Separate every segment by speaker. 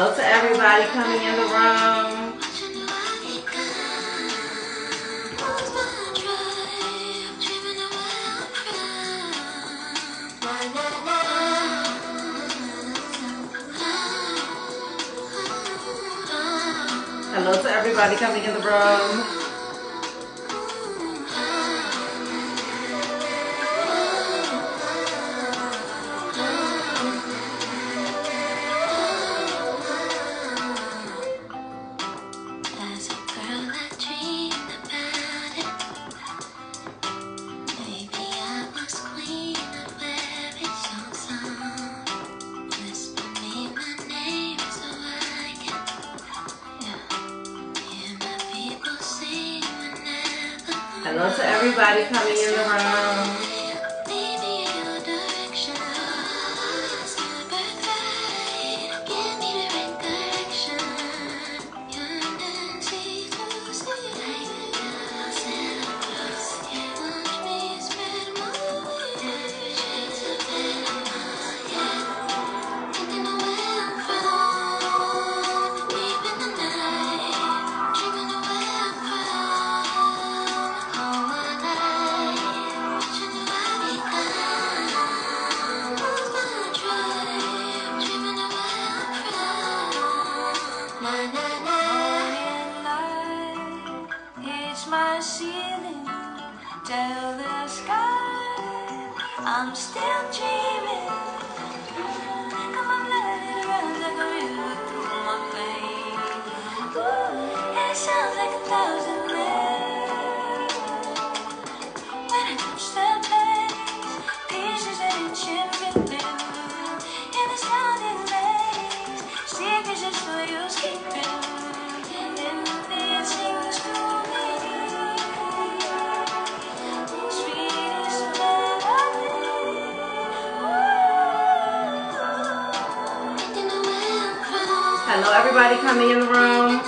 Speaker 1: Hello to everybody coming in the room. Hello to everybody coming in the room. Hello to everybody coming in the room.
Speaker 2: I'm still dreaming. Come on, let it run like a river through my veins. Ooh, it sounds like 1,000 bells. When I touch the place, pieces of ancient rhythm. In the sounding maze, secrets just for you keeping. And it sings to me. Sweetest melody.
Speaker 1: Hello everybody coming in the room.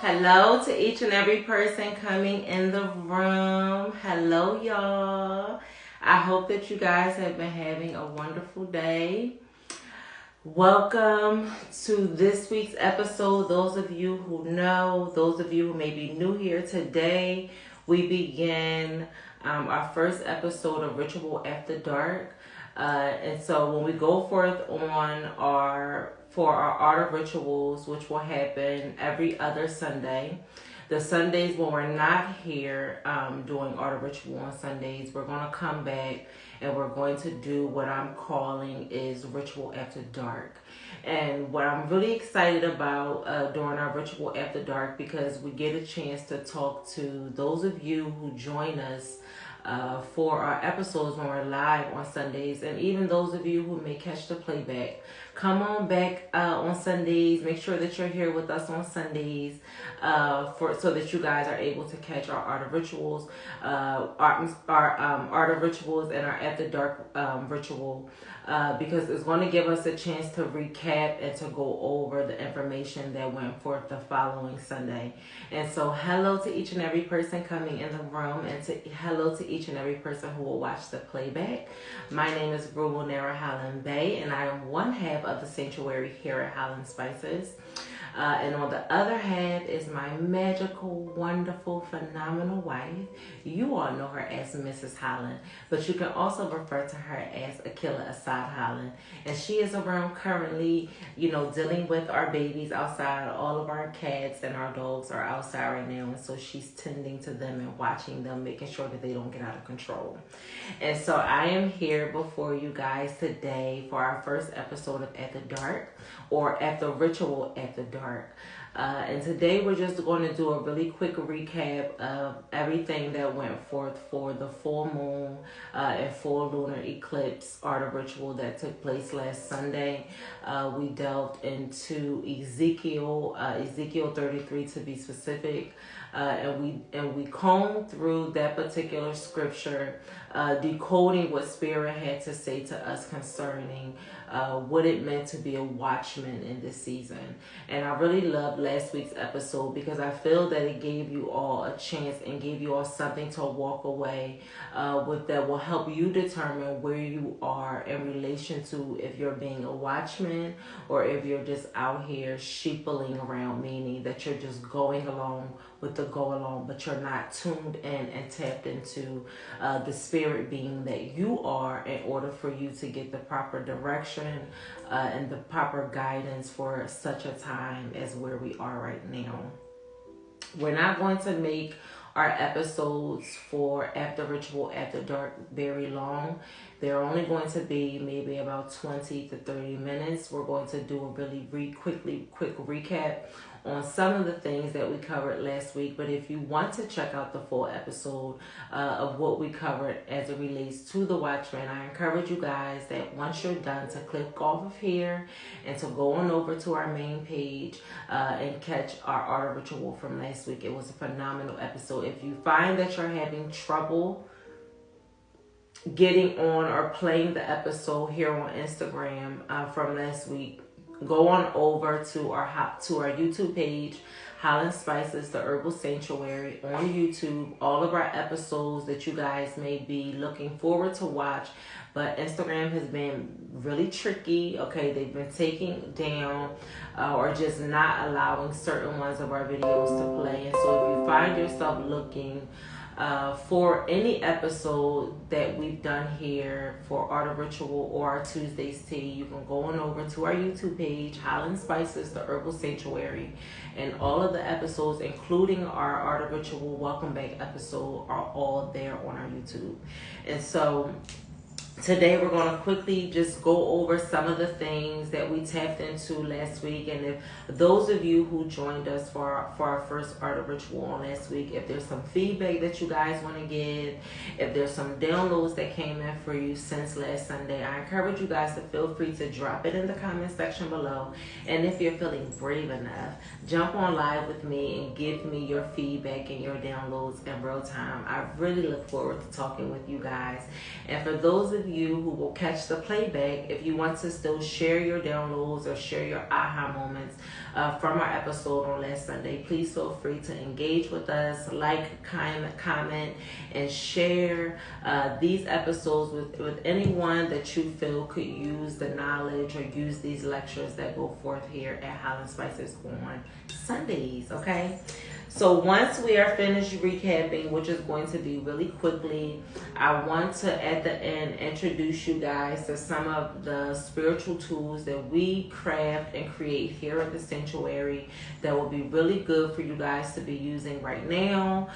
Speaker 1: Hello to each and every person coming in the room. Hello, y'all. I hope that you guys have been having a wonderful day. Welcome to this week's episode. Those of you who know, those of you who may be new here today, we begin our first episode of Ritual After Dark. And so when we go forth on our Art of Rituals, which will happen every other Sunday. The Sundays when we're not here doing Art of Ritual on Sundays, we're going to come back and we're going to do what I'm calling is Ritual After Dark. And what I'm really excited about during our Ritual After Dark, because we get a chance to talk to those of you who join us for our episodes when we're live on Sundays, and even those of you who may catch the playback. Come on back on Sundays. Make sure that you're here with us on Sundays so that you guys are able to catch our Art of Rituals, Art of Rituals and our After Dark ritual, because it's going to give us a chance to recap and to go over the information that went forth the following Sunday. And so hello to each and every person coming in the room, and hello to each and every person who will watch the playback. My name is Nara Holland Bay, and I am one half of the sanctuary here at Holland Spices. And on the other half is my magical, wonderful, phenomenal wife. You all know her as Mrs. Holland, but you can also refer to her as Akila Assad Holland. And she is around currently, dealing with our babies outside. All of our cats and our dogs are outside right now, and so she's tending to them and watching them, making sure that they don't get out of control. And so I am here before you guys today for our first episode of At the Dark, or At the Ritual At the Dark. dark. And today we're just going to do a really quick recap of everything that went forth for the full moon and full lunar eclipse art of ritual that took place last Sunday. We delved into Ezekiel 33 to be specific. And we combed through that particular scripture, decoding what Spirit had to say to us concerning what it meant to be a watchman in this season. And I really loved last week's episode because I feel that it gave you all a chance and gave you all something to walk away with that will help you determine where you are in relation to if you're being a watchman or if you're just out here sheepling around, meaning that you're just going along with the go along, but you're not tuned in and tapped into the spirit being that you are in order for you to get the proper direction and the proper guidance for such a time as where we are right now. We're not going to make our episodes for After Ritual After Dark very long. They're only going to be maybe about 20 to 30 minutes. We're going to do a really quick recap on some of the things that we covered last week. But if you want to check out the full episode of what we covered as it relates to the Watchman, I encourage you guys that once you're done to click off of here and to go on over to our main page and catch our Art of Ritual from last week. It was a phenomenal episode. If you find that you're having trouble getting on or playing the episode here on Instagram from last week, go on over to our YouTube page, Holland Spices, the Herbal Sanctuary on YouTube. All of our episodes that you guys may be looking forward to watch, but Instagram has been really tricky. Okay, they've been taking down or just not allowing certain ones of our videos to play. And so if you find yourself looking for any episode that we've done here for Art of Ritual or our Tuesday's Tea, you can go on over to our YouTube page, Holland Spices, the Herbal Sanctuary, and all of the episodes, including our Art of Ritual Welcome Back episode, are all there on our YouTube. And so today we're going to quickly just go over some of the things that we tapped into last week. And if those of you who joined us for our first Art of Ritual on last week, if there's some feedback that you guys want to give, if there's some downloads that came in for you since last Sunday, I encourage you guys to feel free to drop it in the comment section below. And if you're feeling brave enough, jump on live with me and give me your feedback and your downloads in real time. I really look forward to talking with you guys. And for those of you who will catch the playback, if you want to still share your downloads or share your aha moments from our episode on last Sunday, please feel free to engage with us, like, comment, and share these episodes with anyone that you feel could use the knowledge or use these lectures that go forth here at Holland Spices on Sundays, okay? So once we are finished recapping, which is going to be really quickly, I want to at the end introduce you guys to some of the spiritual tools that we craft and create here at the sanctuary that will be really good for you guys to be using right now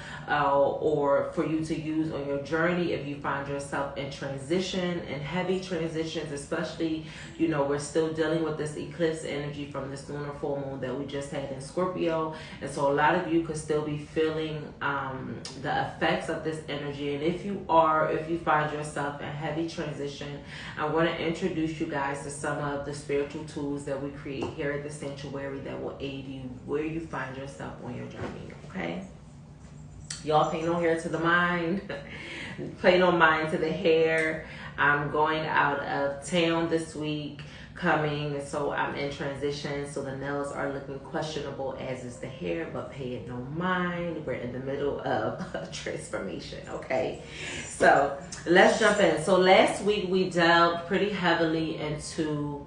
Speaker 1: or for you to use on your journey if you find yourself in transition and heavy transitions, especially, you know, we're still dealing with this eclipse energy from this lunar full moon that we just had in Scorpio. And so a lot of you could still be feeling the effects of this energy. And if you find yourself in heavy transition, I want to introduce you guys to some of the spiritual tools that we create here at the sanctuary that will aid you where you find yourself on your journey, okay? Y'all pay no hair to the mind, pay no mind to the hair. I'm going out of town this week, so I'm in transition, so the nails are looking questionable, as is the hair, but pay it no mind. We're in the middle of a transformation, okay? So let's jump in. So last week we delved pretty heavily into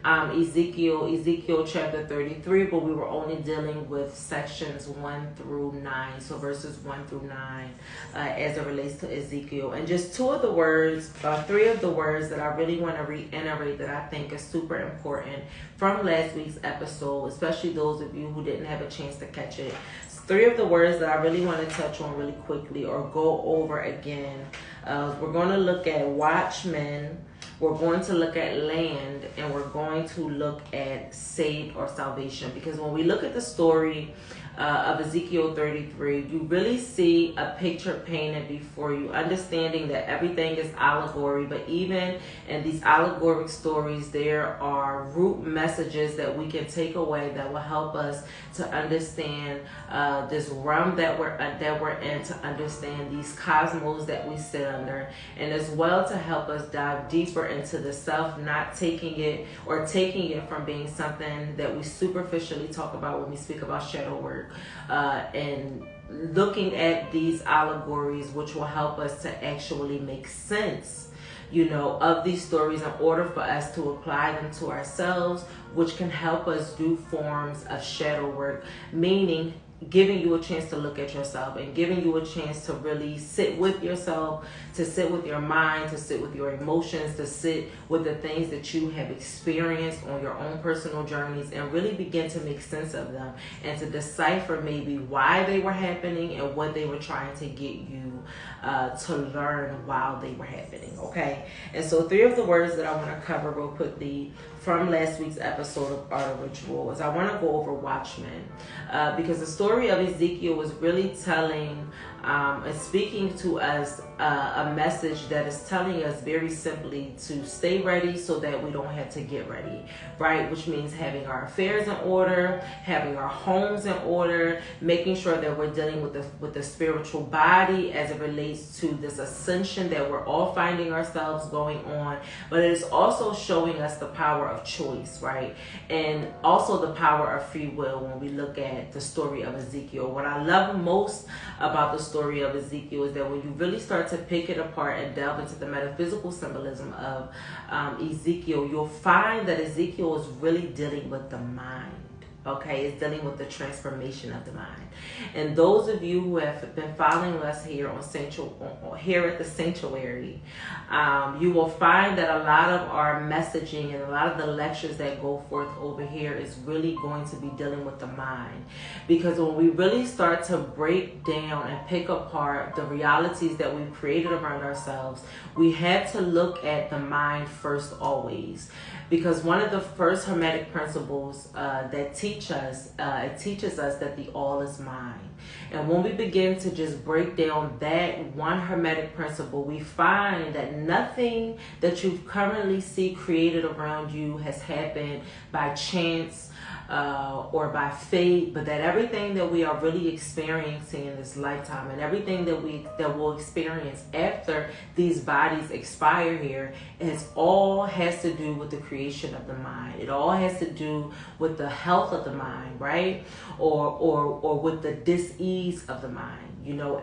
Speaker 1: Ezekiel chapter 33, but we were only dealing with sections 1 through 9, so verses 1 through 9 as it relates to Ezekiel. And just three of the words that I really want to reiterate that I think is super important from last week's episode, especially those of you who didn't have a chance to catch it. Three of the words that I really want to touch on really quickly or go over again. We're going to look at watchmen, we're going to look at land, and we're going to look at saved or salvation. Because when we look at the story of Ezekiel 33, you really see a picture painted before you, understanding that everything is allegory, but even in these allegoric stories, there are root messages that we can take away that will help us to understand this realm that we're in, to understand these cosmos that we sit under, and as well to help us dive deeper into the self, not taking it from being something that we superficially talk about when we speak about shadow work, and looking at these allegories, which will help us to actually make sense, of these stories in order for us to apply them to ourselves, which can help us do forms of shadow work, meaning giving you a chance to look at yourself and giving you a chance to really sit with yourself, to sit with your mind, to sit with your emotions, to sit with the things that you have experienced on your own personal journeys, and really begin to make sense of them and to decipher maybe why they were happening and what they were trying to get you to learn while they were happening. Okay, and so 3 of the words that I want to cover real quickly from last week's episode of Art of Ritual is I want to go over Watchmen, because the story of Ezekiel was really telling and speaking to us a message that is telling us very simply to stay ready so that we don't have to get ready, right? Which means having our affairs in order, having our homes in order, making sure that we're dealing with the spiritual body as it relates to this ascension that we're all finding ourselves going on. But it is also showing us the power of choice, right? And also the power of free will when we look at the story of Ezekiel. What I love most about the story of Ezekiel is that when you really start to pick it apart and delve into the metaphysical symbolism of Ezekiel, you'll find that Ezekiel is really dealing with the mind. Okay, it's dealing with the transformation of the mind. And those of you who have been following us here here at the sanctuary, you will find that a lot of our messaging and a lot of the lectures that go forth over here is really going to be dealing with the mind. Because when we really start to break down and pick apart the realities that we've created around ourselves, we have to look at the mind first always. Because one of the first Hermetic principles that teaches us that the all is mind. And when we begin to just break down that one Hermetic principle, we find that nothing that you currently see created around you has happened by chance or by fate, but that everything that we are really experiencing in this lifetime and everything that we'll experience after these bodies expire here all has to do with the creation of the mind. It all has to do with the health of the mind, right? Or with the dis-ease of the mind.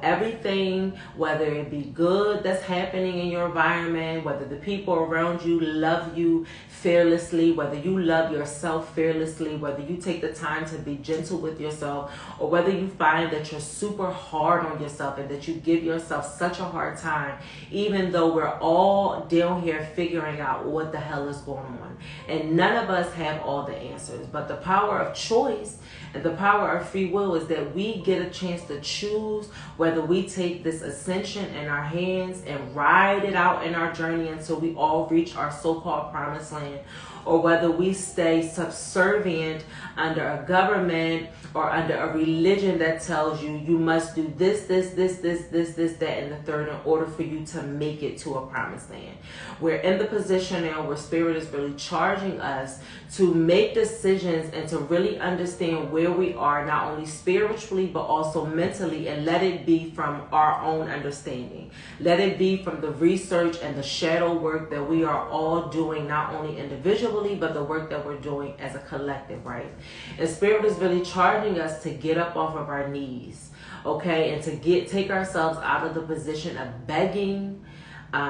Speaker 1: Everything, whether it be good that's happening in your environment, whether the people around you love you fearlessly, whether you love yourself fearlessly, whether you take the time to be gentle with yourself, or whether you find that you're super hard on yourself and that you give yourself such a hard time, even though we're all down here figuring out what the hell is going on. And none of us have all the answers, but the power of choice and the power of free will is that we get a chance to choose whether we take this ascension in our hands and ride it out in our journey until we all reach our so-called promised land, or whether we stay subservient under a government or under a religion that tells you you must do this, that, and the third in order for you to make it to a promised land. We're in the position now where Spirit is really charging us to make decisions and to really understand where we are, not only spiritually but also mentally, and let it be from our own understanding. Let it be from the research and the shadow work that we are all doing, not only individually but the work that we're doing as a collective, right? And Spirit is really charging us to get up off of our knees, okay, and to take ourselves out of the position of begging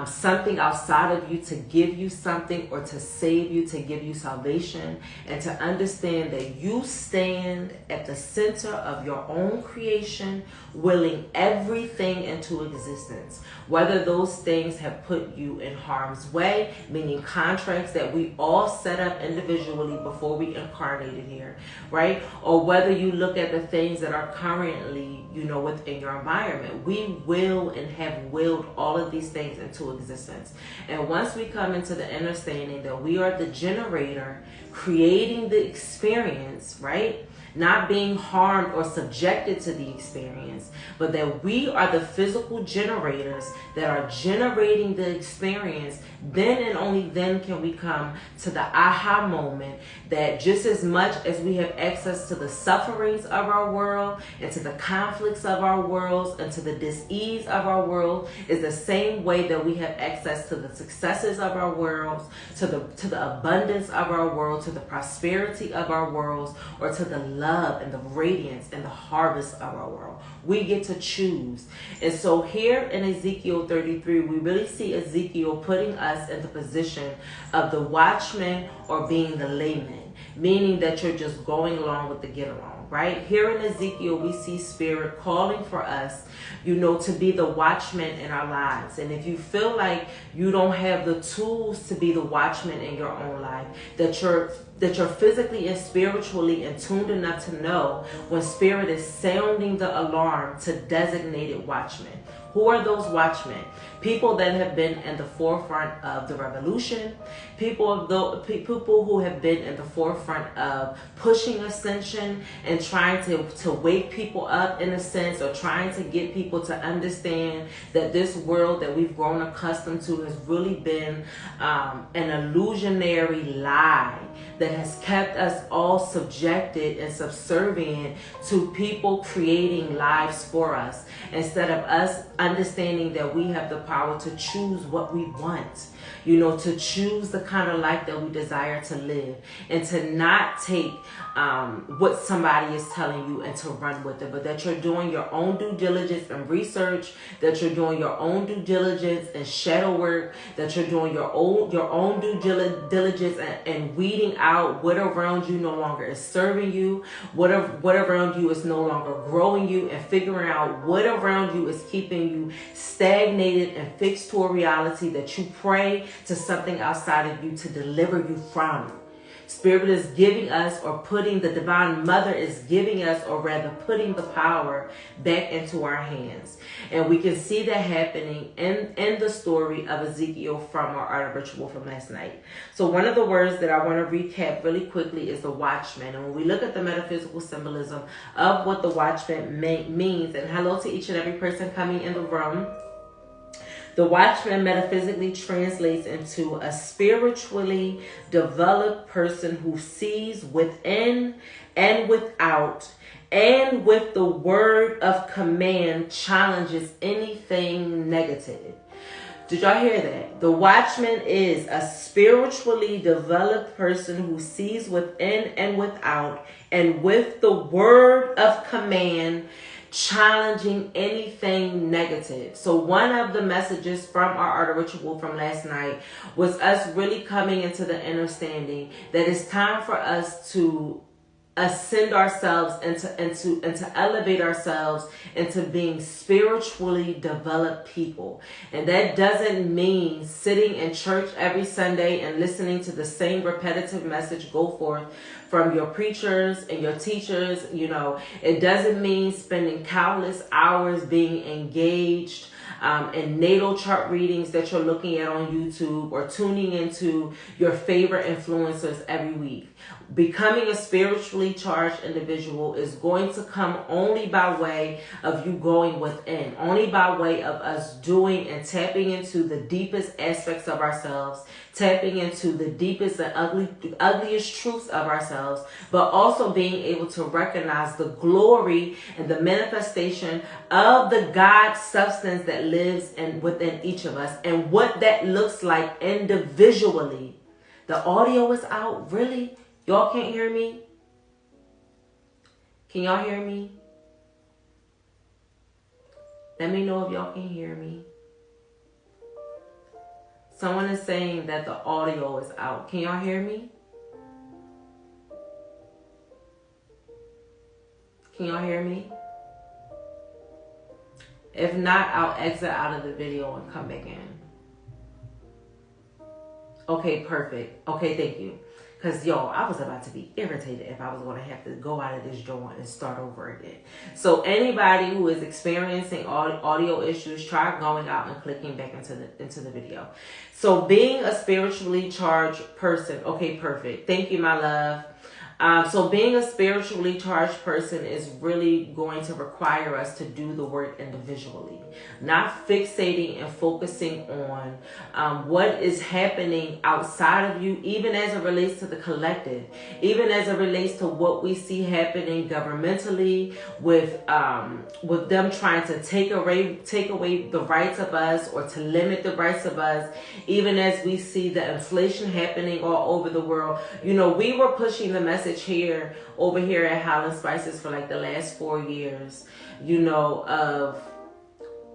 Speaker 1: something outside of you to give you something or to save you, to give you salvation, and to understand that you stand at the center of your own creation, willing everything into existence. Whether those things have put you in harm's way, meaning contracts that we all set up individually before we incarnated here, right? Or whether you look at the things that are currently, within your environment. We will and have willed all of these things into existence. And once we come into the understanding that we are the generator, creating the experience, right? Not being harmed or subjected to the experience, but that we are the physical generators that are generating the experience, then and only then can we come to the aha moment that just as much as we have access to the sufferings of our world and to the conflicts of our worlds and to the dis-ease of our world is the same way that we have access to the successes of our worlds, to the abundance of our world, to the prosperity of our worlds, or to the love and the radiance and the harvest of our world. We get to choose. And so here in Ezekiel 33, we really see Ezekiel putting us in the position of the watchman or being the layman, meaning that you're just going along with the get along, right? Here in Ezekiel, we see Spirit calling for us, to be the watchman in our lives. And if you feel like you don't have the tools to be the watchman in your own life, that you're physically and spiritually in tuned enough to know when Spirit is sounding the alarm to designated watchmen. Who are those watchmen? People that have been in the forefront of the revolution, people who have been in the forefront of pushing ascension and trying to wake people up in a sense, or trying to get people to understand that this world that we've grown accustomed to has really been an illusionary lie that has kept us all subjected and subservient to people creating lives for us, instead of us understanding that we have the power to choose what we want, to choose the kind of life that we desire to live, and to not take what somebody is telling you and to run with it, but that you're doing your own due diligence and research, that you're doing your own due diligence and shadow work, that you're doing your own due diligence and weeding out what around you no longer is serving you, what around you is no longer growing you, and figuring out what around you is keeping you stagnated and fixed to a reality that you pray to something outside of you to deliver you from. Spirit is giving us, or putting, the divine mother is giving us, or rather putting the power back into our hands. And we can see that happening in the story of Ezekiel from our art of ritual from last night. So one of the words that I want to recap really quickly is the watchman. And when we look at the metaphysical symbolism of what the watchman means, and hello to each and every person coming in the room, the watchman metaphysically translates into a spiritually developed person who sees within and without, and with the word of command challenges anything negative. Did y'all hear that? The watchman is a spiritually developed person who sees within and without, and with the word of command challenging anything negative. So one of the messages from our art of ritual from last night was us really coming into the understanding that it's time for us to ascend ourselves and to elevate ourselves into being spiritually developed people. And that doesn't mean sitting in church every Sunday and listening to the same repetitive message go forth from your preachers and your teachers. It doesn't mean spending countless hours being engaged in natal chart readings that you're looking at on YouTube, or tuning into your favorite influencers every week. Becoming a spiritually charged individual is going to come only by way of you going within, only by way of us doing and tapping into the deepest aspects of ourselves, tapping into the deepest and ugliest truths of ourselves, but also being able to recognize the glory and the manifestation of the God substance that lives within each of us, and what that looks like individually. The audio is out, really? Y'all can't hear me? Can y'all hear me? Let me know if y'all can hear me. Someone is saying that the audio is out. Can y'all hear me? Can y'all hear me? If not, I'll exit out of the video and come back in. Okay, perfect. Okay, thank you. Because, yo, I was about to be irritated if I was going to have to go out of this joint and start over again. So anybody who is experiencing audio issues, try going out and clicking back into the video. So being a spiritually charged person. Okay, perfect. Thank you, my love. So being a spiritually charged person is really going to require us to do the work individually, not fixating and focusing on what is happening outside of you, even as it relates to the collective, even as it relates to what we see happening governmentally with them trying to take away the rights of us or to limit the rights of us, even as we see the inflation happening all over the world. You know, we were pushing the message over here at Howlin' Spices for like the last 4 years, you know, of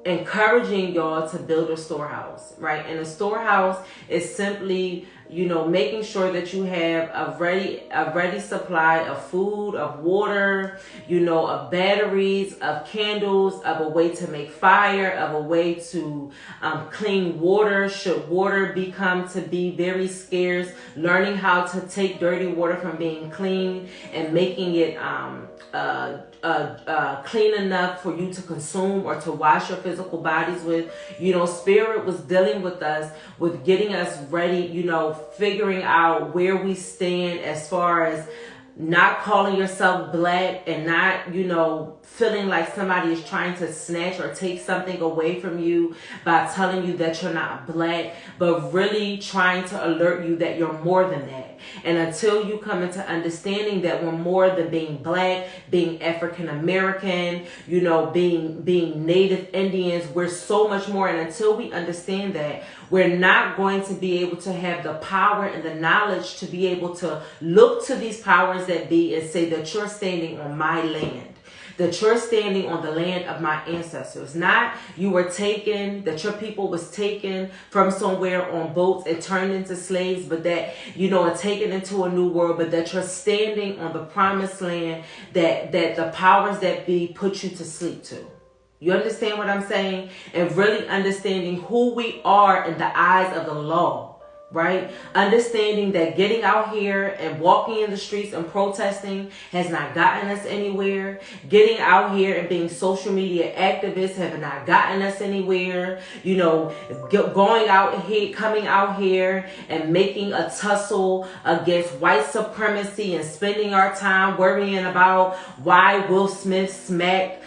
Speaker 1: encouraging y'all to build a storehouse, right? And a storehouse is simply, you know, making sure that you have a ready supply of food, of water, you know, of batteries, of candles, of a way to make fire, of a way to clean water should water become to be very scarce, learning how to take dirty water from being clean and making it clean enough for you to consume or to wash your physical bodies with. You know, Spirit was dealing with us, with getting us ready, you know, figuring out where we stand as far as not calling yourself black and not, you know, feeling like somebody is trying to snatch or take something away from you by telling you that you're not black, but really trying to alert you that you're more than that. And until you come into understanding that we're more than being black, being African American, you know, being Native Indians, we're so much more. And until we understand that, we're not going to be able to have the power and the knowledge to be able to look to these powers that be and say that you're standing on my land, that you're standing on the land of my ancestors. Not you were taken, that your people was taken from somewhere on boats and turned into slaves, but that, you know, and taken into a new world, but that you're standing on the promised land that the powers that be put you to sleep to. You understand what I'm saying? And really understanding who we are in the eyes of the law, right? Understanding that getting out here and walking in the streets and protesting has not gotten us anywhere. Getting out here and being social media activists have not gotten us anywhere. You know, going out here, coming out here and making a tussle against white supremacy and spending our time worrying about why Will Smith smacked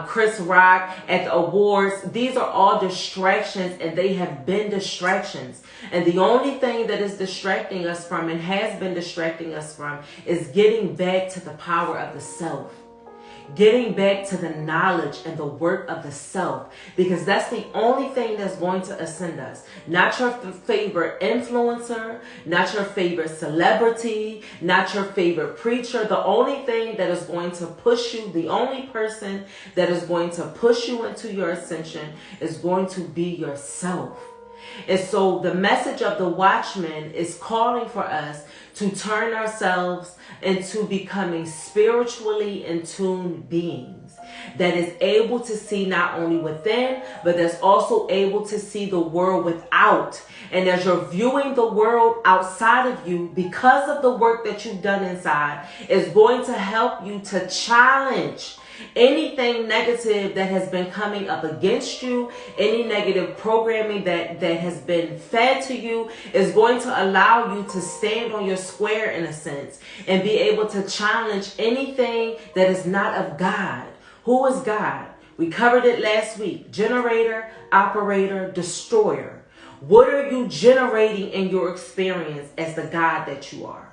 Speaker 1: Chris Rock at the awards. These are all distractions, and they have been distractions. And the only thing that is distracting us from and has been distracting us from is getting back to the power of the self. Getting back to the knowledge and the work of the self, because that's the only thing that's going to ascend us. Not your favorite influencer, not your favorite celebrity, not your favorite preacher. The only thing that is going to push you, the only person that is going to push you into your ascension is going to be yourself. And so the message of the Watchman is calling for us to turn ourselves into becoming spiritually in tune beings that is able to see not only within, but that's also able to see the world without. And as you're viewing the world outside of you, because of the work that you've done inside, is going to help you to challenge anything negative that has been coming up against you, any negative programming that has been fed to you, is going to allow you to stand on your square in a sense and be able to challenge anything that is not of God. Who is God? We covered it last week. Generator, operator, destroyer. What are you generating in your experience as the God that you are?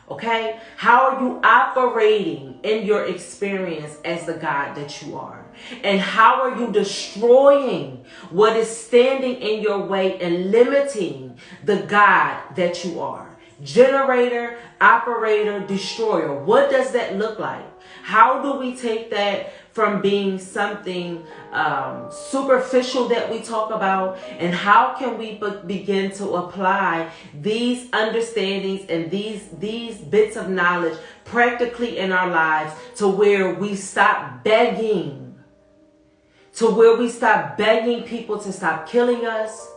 Speaker 1: Okay? How are you operating in your experience as the God that you are? And how are you destroying what is standing in your way and limiting the God that you are? Generator, operator, destroyer. What does that look like? How do we take that from being something superficial that we talk about, and how can we begin to apply these understandings and these bits of knowledge practically in our lives to where we stop begging, people to stop killing us?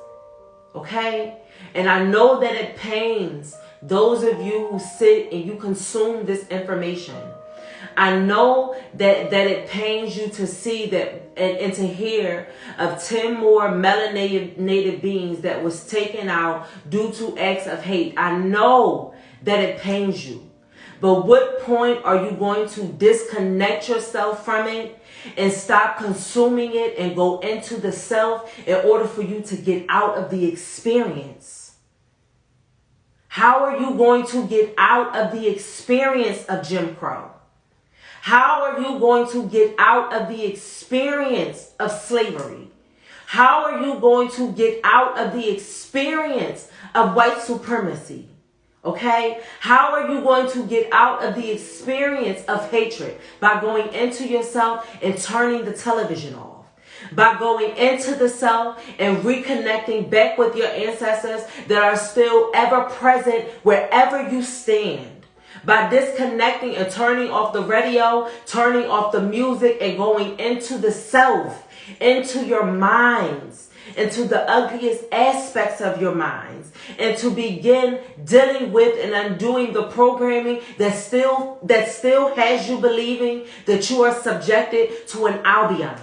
Speaker 1: Okay? And I know that it pains those of you who sit and you consume this information. I know that it pains you to see that and to hear of 10 more melanated beings that was taken out due to acts of hate. I know that it pains you. But what point are you going to disconnect yourself from it and stop consuming it and go into the self in order for you to get out of the experience? How are you going to get out of the experience of Jim Crow? How are you going to get out of the experience of slavery? How are you going to get out of the experience of white supremacy? Okay? How are you going to get out of the experience of hatred? By going into yourself and turning the television off. By going into the self and reconnecting back with your ancestors that are still ever present wherever you stand. By disconnecting and turning off the radio, turning off the music, and going into the self, into your minds, into the ugliest aspects of your minds, and to begin dealing with and undoing the programming that still has you believing that you are subjected to an Albion.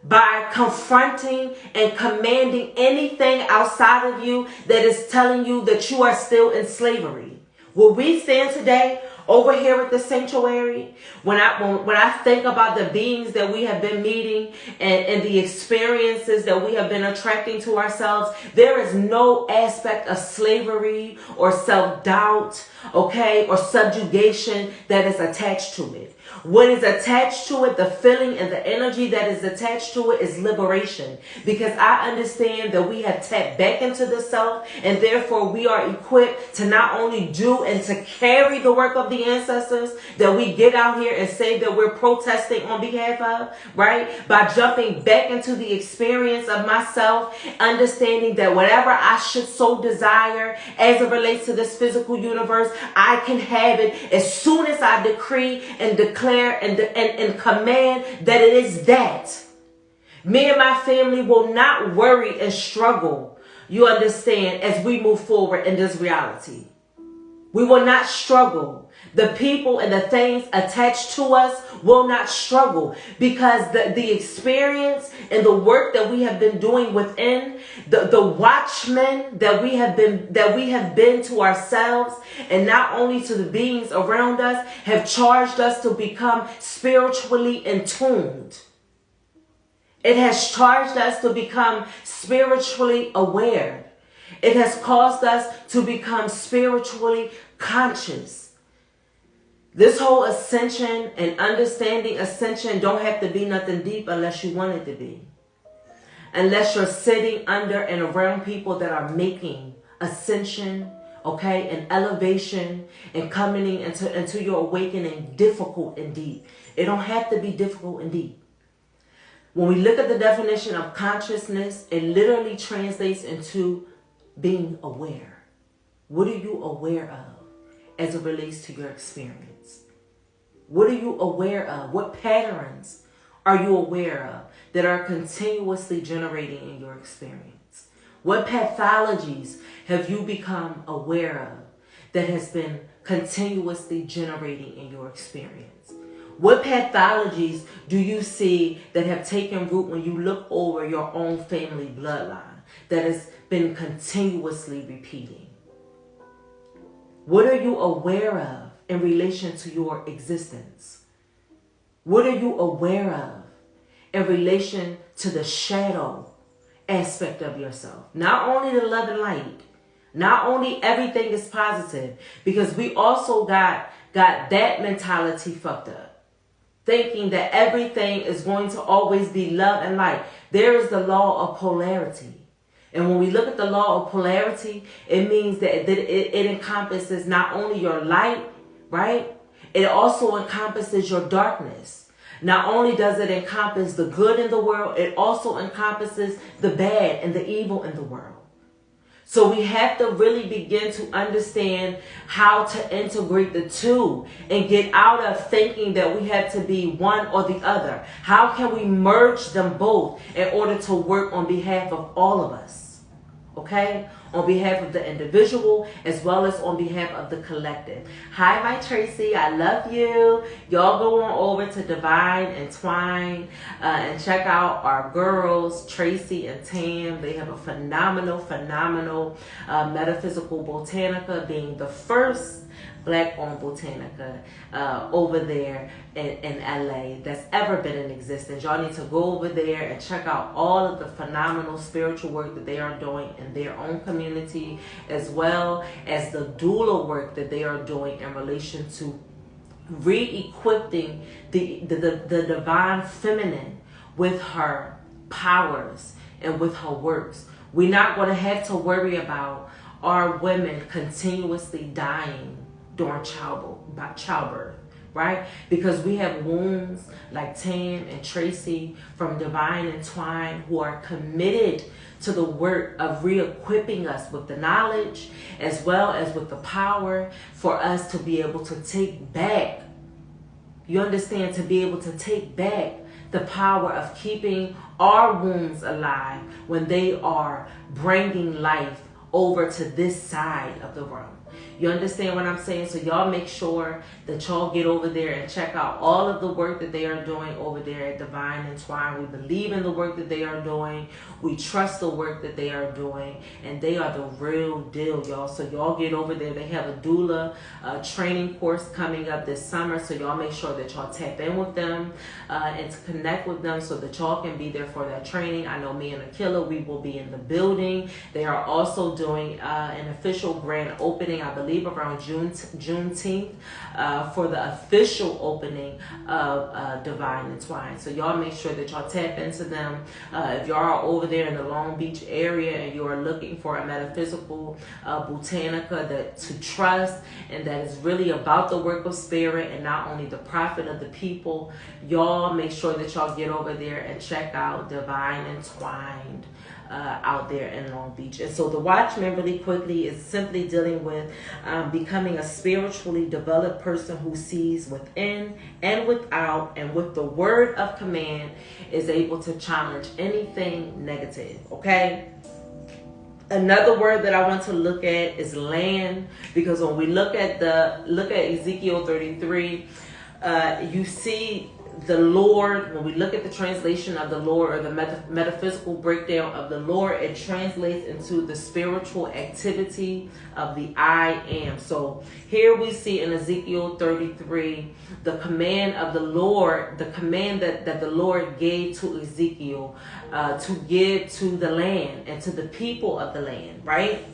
Speaker 1: By confronting and commanding anything outside of you that is telling you that you are still in slavery. Where we stand today over here at the sanctuary, when I think about the beings that we have been meeting and the experiences that we have been attracting to ourselves, there is no aspect of slavery or self-doubt, okay, or subjugation that is attached to it. What is attached to it, the feeling and the energy that is attached to it, is liberation. Because I understand that we have tapped back into the self, and therefore we are equipped to not only do and to carry the work of the ancestors that we get out here and say that we're protesting on behalf of, right? By jumping back into the experience of myself, understanding that whatever I should so desire as it relates to this physical universe, I can have it as soon as I decree and declare and command that it is that. Me and my family will not worry and struggle, you understand, as we move forward in this reality. We will not struggle. The people and the things attached to us will not struggle, because the experience and the work that we have been doing within, the watchmen that we have been to ourselves, and not only to the beings around us, have charged us to become spiritually in tuned. It has charged us to become spiritually aware. It has caused us to become spiritually conscious. This whole ascension and understanding ascension don't have to be nothing deep unless you want it to be. Unless you're sitting under and around people that are making ascension, okay, and elevation and coming into your awakening difficult and deep. It don't have to be difficult and deep. When we look at the definition of consciousness, it literally translates into being aware. What are you aware of as it relates to your experience? What are you aware of? What patterns are you aware of that are continuously generating in your experience? What pathologies have you become aware of that has been continuously generating in your experience? What pathologies do you see that have taken root when you look over your own family bloodline that has been continuously repeating? What are you aware of in relation to your existence? What are you aware of in relation to the shadow aspect of yourself? Not only the love and light, not only everything is positive, because we also got that mentality fucked up. Thinking that everything is going to always be love and light. There is the law of polarity. And when we look at the law of polarity, it means that it encompasses not only your light, right? It also encompasses your darkness. Not only does it encompass the good in the world, it also encompasses the bad and the evil in the world. So we have to really begin to understand how to integrate the two and get out of thinking that we have to be one or the other. How can we merge them both in order to work on behalf of all of us? okay? On behalf of the individual as well as on behalf of the collective. Hi, my Tracy. I love you. Y'all go on over to Divine and Twine and check out our girls, Tracy and Tam. They have a phenomenal metaphysical botanica, being the first Black-owned botanica over there in LA that's ever been in existence. Y'all need to go over there and check out all of the phenomenal spiritual work that they are doing in their own community, as well as the doula work that they are doing in relation to re-equipping the divine feminine with her powers and with her works. We're not going to have to worry about our women continuously dying during childbirth, right? Because we have wombs like Tam and Tracy from Divine and Twine who are committed to the work of re-equipping us with the knowledge as well as with the power for us to be able to take back, you understand, to be able to take back the power of keeping our wombs alive when they are bringing life over to this side of the realm. You understand what I'm saying? So y'all make sure that y'all get over there and check out all of the work that they are doing over there at Divine and Twine. We believe in the work that they are doing. We trust the work that they are doing. And they are the real deal, y'all. So y'all get over there. They have a doula training course coming up this summer. So y'all make sure that y'all tap in with them and to connect with them so that y'all can be there for that training. I know me and Akila, we will be in the building. They are also doing an official grand opening, I believe around Juneteenth, for the official opening of Divine and Twine. So y'all make sure that y'all tap into them. If y'all are over there in the Long Beach area and you are looking for a metaphysical botanica that to trust and that is really about the work of spirit and not only the profit of the people, y'all make sure that y'all get over there and check out Divine and Twined out there in Long Beach. And so the Watchman really quickly is simply dealing with becoming a spiritually developed person who sees within and without, and with the word of command is able to challenge anything negative, okay? Another word that I want to look at is land, because when we look at Ezekiel 33, you see the Lord. When we look at the translation of the Lord, or the metaphysical breakdown of the Lord, it translates into the spiritual activity of the I am. So here we see in Ezekiel 33 the command of the Lord, the command that the Lord gave to Ezekiel to give to the land and to the people of the land, right?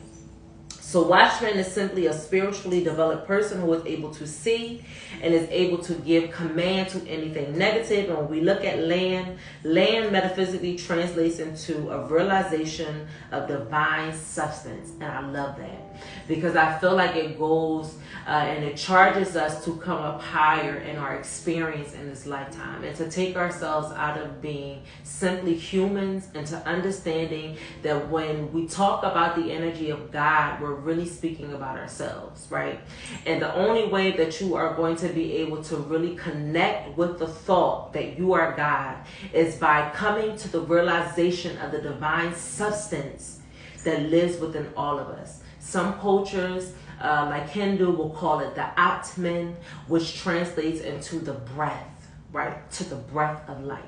Speaker 1: So Watchman is simply a spiritually developed person who is able to see and is able to give command to anything negative. And when we look at land metaphysically translates into a realization of divine substance. And I love that, because I feel like it goes and it charges us to come up higher in our experience in this lifetime, and to take ourselves out of being simply humans into understanding that when we talk about the energy of God, we're really speaking about ourselves, right? And the only way that you are going to be able to really connect with the thought that you are God is by coming to the realization of the divine substance that lives within all of us. Some cultures, like Hindu, will call it the Atman, which translates into the breath, right? To the breath of life.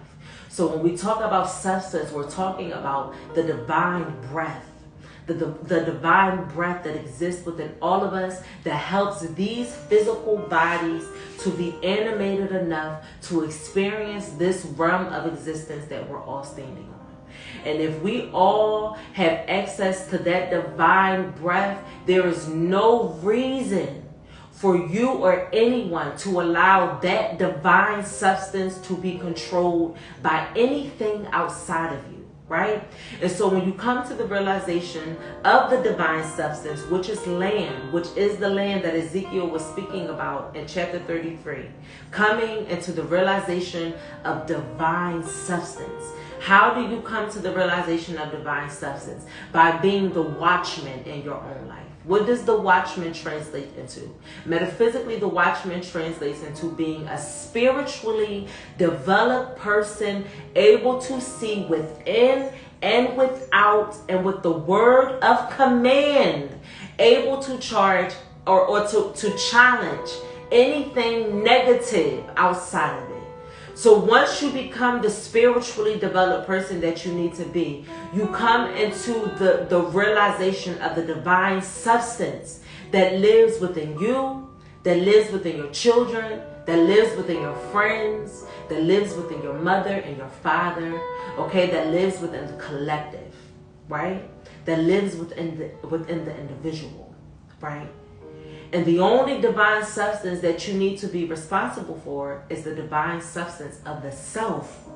Speaker 1: So when we talk about substance, we're talking about the divine breath, the divine breath that exists within all of us, that helps these physical bodies to be animated enough to experience this realm of existence that we're all standing on. And if we all have access to that divine breath, there is no reason for you or anyone to allow that divine substance to be controlled by anything outside of you. Right? And so when you come to the realization of the divine substance, which is land, which is the land that Ezekiel was speaking about in chapter 33, coming into the realization of divine substance. How do you come to the realization of divine substance? By being the watchman in your own life. What does the watchman translate into? Metaphysically, the watchman translates into being a spiritually developed person, able to see within and without, and with the word of command, able to charge or to challenge anything negative outside of it. So once you become the spiritually developed person that you need to be, you come into the realization of the divine substance that lives within you, that lives within your children, that lives within your friends, that lives within your mother and your father, okay, that lives within the collective, right? That lives within the individual, right? And the only divine substance that you need to be responsible for is the divine substance of the self.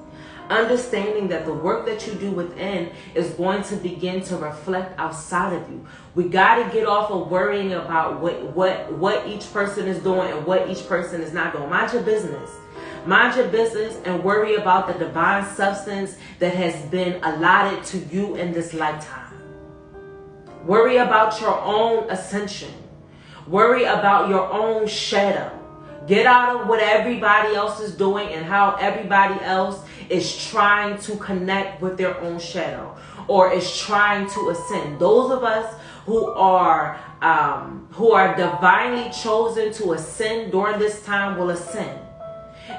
Speaker 1: Understanding that the work that you do within is going to begin to reflect outside of you. We got to get off of worrying about what each person is doing and what each person is not doing. Mind your business. Mind your business and worry about the divine substance that has been allotted to you in this lifetime. Worry about your own ascension. Worry about your own shadow. Get out of what everybody else is doing and how everybody else is trying to connect with their own shadow or is trying to ascend. Those of us who are divinely chosen to ascend during this time will ascend.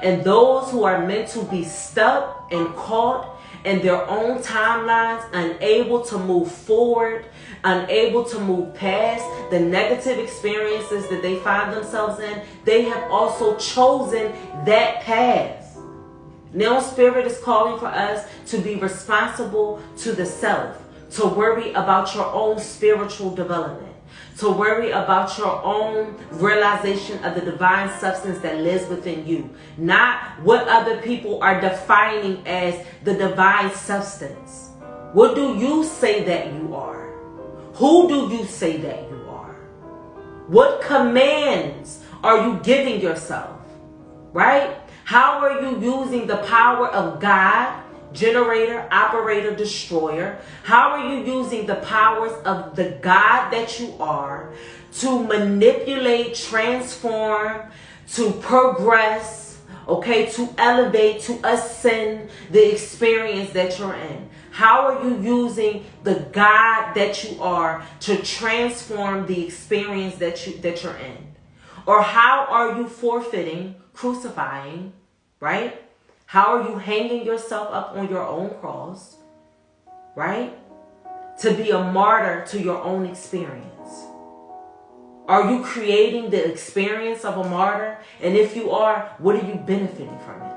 Speaker 1: And those who are meant to be stuck and caught in their own timelines, unable to move forward, unable to move past the negative experiences that they find themselves in, they have also chosen that path. Now Spirit is calling for us to be responsible to the self, to worry about your own spiritual development, to worry about your own realization of the divine substance that lives within you, not what other people are defining as the divine substance. What do you say that you are? Who do you say that you are? What commands are you giving yourself? Right? How are you using the power of God, generator, operator, destroyer? How are you using the powers of the God that you are to manipulate, transform, to progress, okay, to elevate, to ascend the experience that you're in? How are you using the God that you are to transform the experience that you're in? Or how are you forfeiting, crucifying, right? How are you hanging yourself up on your own cross, right? To be a martyr to your own experience. Are you creating the experience of a martyr? And if you are, what are you benefiting from it?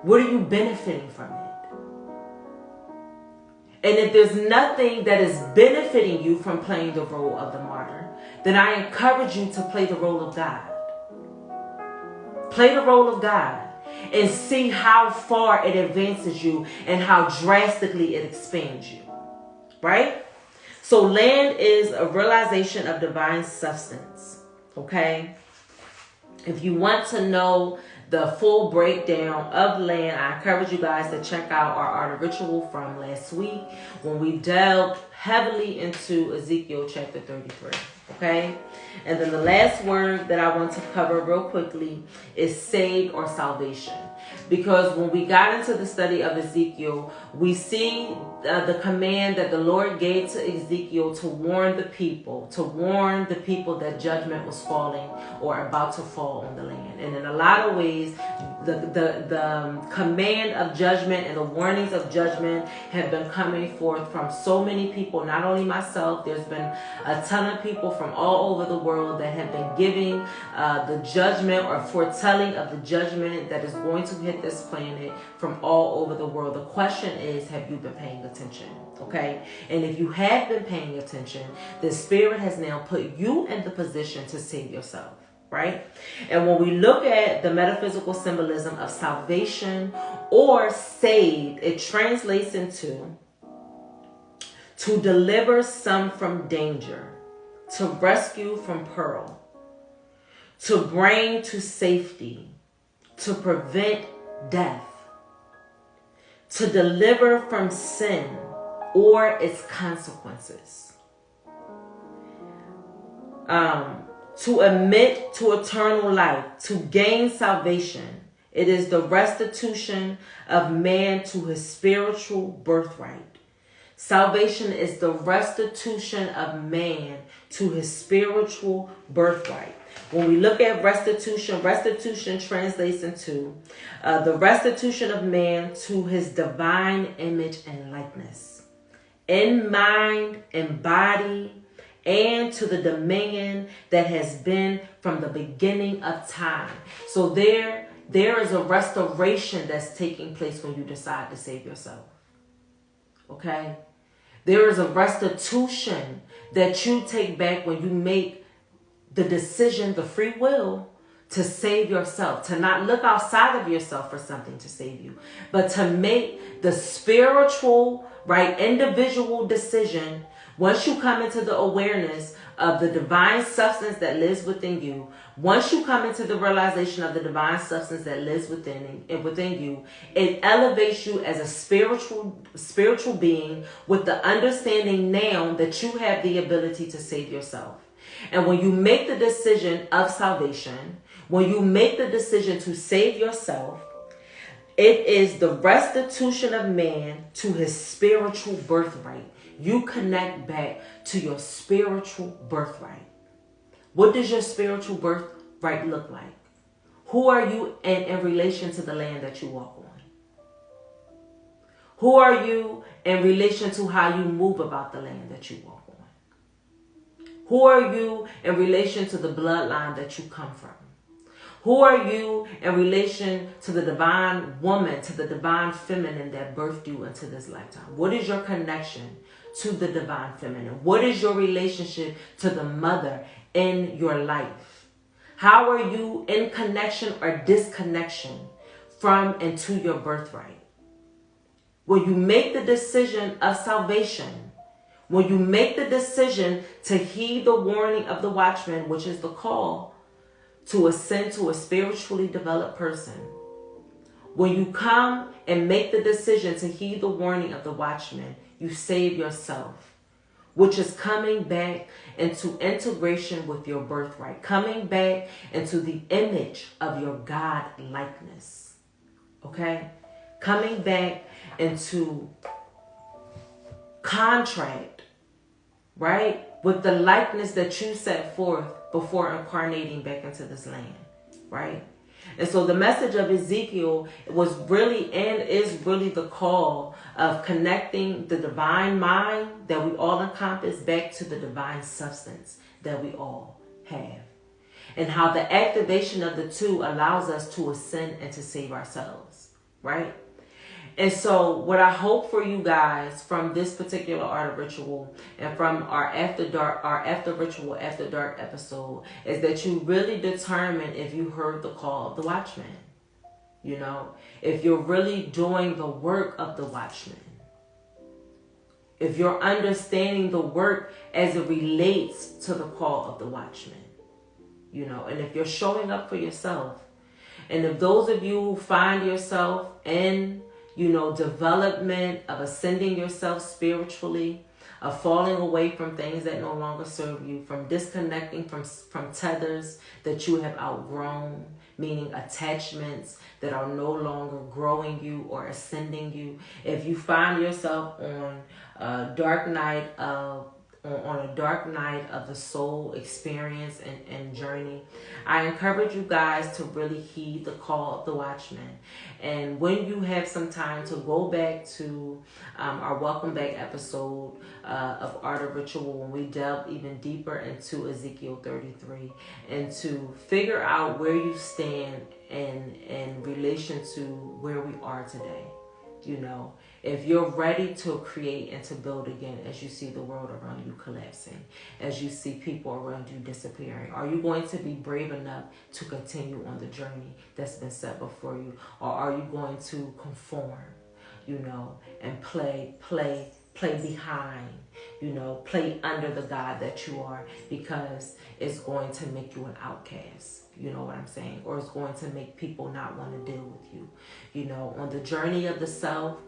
Speaker 1: What are you benefiting from it? And if there's nothing that is benefiting you from playing the role of the martyr, then I encourage you to play the role of God. Play the role of God and see how far it advances you and how drastically it expands you. Right? So land is a realization of divine substance. Okay? If you want to know the full breakdown of land, I encourage you guys to check out our art of ritual from last week when we delved heavily into Ezekiel chapter 33. Okay? And then the last word that I want to cover real quickly is saved or salvation. Because when we got into the study of Ezekiel, we see the command that the Lord gave to Ezekiel to warn the people that judgment was falling or about to fall on the land. And in a lot of ways, the command of judgment and the warnings of judgment have been coming forth from so many people, not only myself. There's been a ton of people from all over the world that have been giving the judgment or foretelling of the judgment that is going to hit this planet from all over the world. The question is, have you been paying attention? Okay? And if you have been paying attention, the Spirit has now put you in the position to save yourself. Right? And when we look at the metaphysical symbolism of salvation or saved, it translates into to deliver some from danger, to rescue from peril, to bring to safety, to prevent death, to deliver from sin or its consequences. to admit to eternal life, to gain salvation. It is the restitution of man to his spiritual birthright. Salvation is the restitution of man to his spiritual birthright. When we look at restitution, restitution translates into the restitution of man to his divine image and likeness, in mind, in body, and to the dominion that has been from the beginning of time. So there is a restoration that's taking place when you decide to save yourself. Okay? There is a restitution that you take back when you make the decision, the free will, to save yourself, to not look outside of yourself for something to save you, but to make the spiritual, right, individual decision. Once you come into the awareness of the divine substance that lives within you, once you come into the realization of the divine substance that lives within you, it elevates you as a spiritual being with the understanding now that you have the ability to save yourself. And when you make the decision of salvation, when you make the decision to save yourself, it is the restitution of man to his spiritual birthright. You connect back to your spiritual birthright. What does your spiritual birthright look like? Who are you in relation to the land that you walk on? Who are you in relation to how you move about the land that you walk on? Who are you in relation to the bloodline that you come from? Who are you in relation to the divine woman, to the divine feminine that birthed you into this lifetime? What is your connection to the divine feminine? What is your relationship to the mother in your life? How are you in connection or disconnection from and to your birthright? When you make the decision of salvation, when you make the decision to heed the warning of the watchman, which is the call to ascend to a spiritually developed person, when you come and make the decision to heed the warning of the watchman, you save yourself, which is coming back into integration with your birthright, coming back into the image of your God likeness. Okay? Coming back into contract, right, with the likeness that you set forth before incarnating back into this land, right? And so the message of Ezekiel was really and is really the call of connecting the divine mind that we all encompass back to the divine substance that we all have. And how the activation of the two allows us to ascend and to save ourselves, right? And so what I hope for you guys from this particular Art of Ritual and from our After Ritual, After Dark episode is that you really determine if you heard the call of the watchman. You know, if you're really doing the work of the watchman. If you're understanding the work as it relates to the call of the watchman. You know, and if you're showing up for yourself. And if those of you who find yourself in development of ascending yourself spiritually, of falling away from things that no longer serve you, from disconnecting from tethers that you have outgrown, meaning attachments that are no longer growing you or ascending you. If you find yourself on a dark night of the soul experience and journey, I encourage you guys to really heed the call of the watchman. And when you have some time to go back to our Welcome Back episode of Art of Ritual, when we delve even deeper into Ezekiel 33, and to figure out where you stand in relation to where we are today. You know, if you're ready to create and to build again as you see the world around you collapsing, as you see people around you disappearing, are you going to be brave enough to continue on the journey that's been set before you? Or are you going to conform, and play behind, play under the God that you are, because it's going to make you an outcast. You know what I'm saying? Or it's going to make people not want to deal with you. On the journey of the self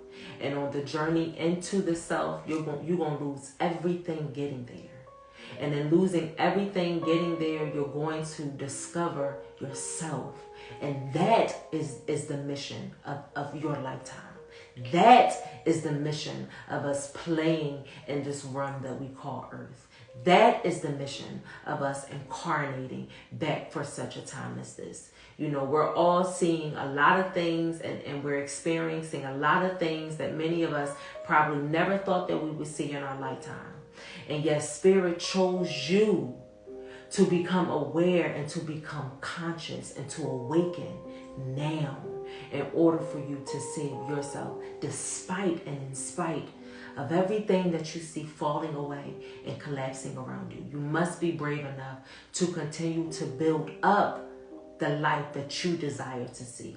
Speaker 1: and on the journey into the self, you're going to lose everything getting there. And in losing everything, getting there, you're going to discover yourself. And that is the mission of your lifetime. That is the mission of us playing in this realm that we call Earth. That is the mission of us incarnating back for such a time as this. You know, we're all seeing a lot of things and we're experiencing a lot of things that many of us probably never thought that we would see in our lifetime. And yet Spirit chose you to become aware and to become conscious and to awaken now in order for you to save yourself despite and in spite of everything that you see falling away and collapsing around you. You must be brave enough to continue to build up the life that you desire to see.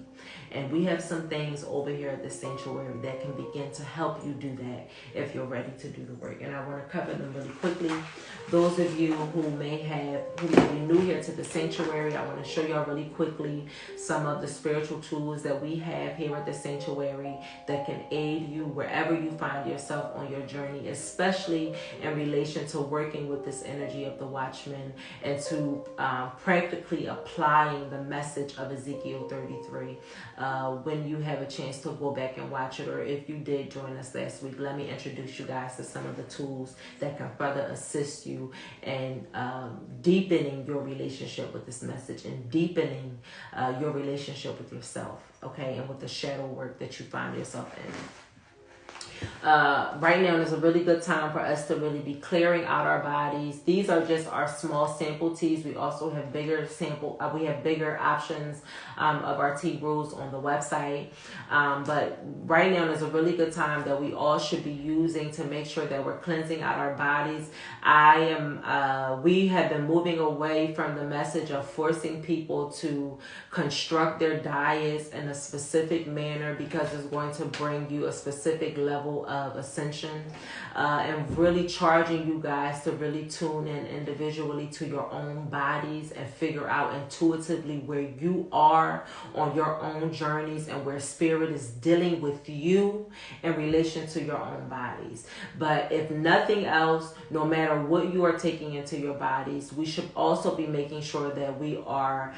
Speaker 1: And we have some things over here at the sanctuary that can begin to help you do that if you're ready to do the work. And I want to cover them really quickly. Those of you who may be new here to the sanctuary, I want to show y'all really quickly some of the spiritual tools that we have here at the sanctuary that can aid you wherever you find yourself on your journey, especially in relation to working with this energy of the watchman and to practically applying the message of Ezekiel 33. When you have a chance to go back and watch it, or if you did join us last week, let me introduce you guys to some of the tools that can further assist you in deepening your relationship with this message and deepening your relationship with yourself, okay, and with the shadow work that you find yourself in. Right now is a really good time for us to really be clearing out our bodies. These are just our small sample teas. We also have bigger we have bigger options of our tea brews on the website. But right now is a really good time that we all should be using to make sure that we're cleansing out our bodies. We have been moving away from the message of forcing people to construct their diets in a specific manner because it's going to bring you a specific level of ascension, and really charging you guys to really tune in individually to your own bodies and figure out intuitively where you are on your own journeys and where Spirit is dealing with you in relation to your own bodies. But if nothing else, no matter what you are taking into your bodies, we should also be making sure that we are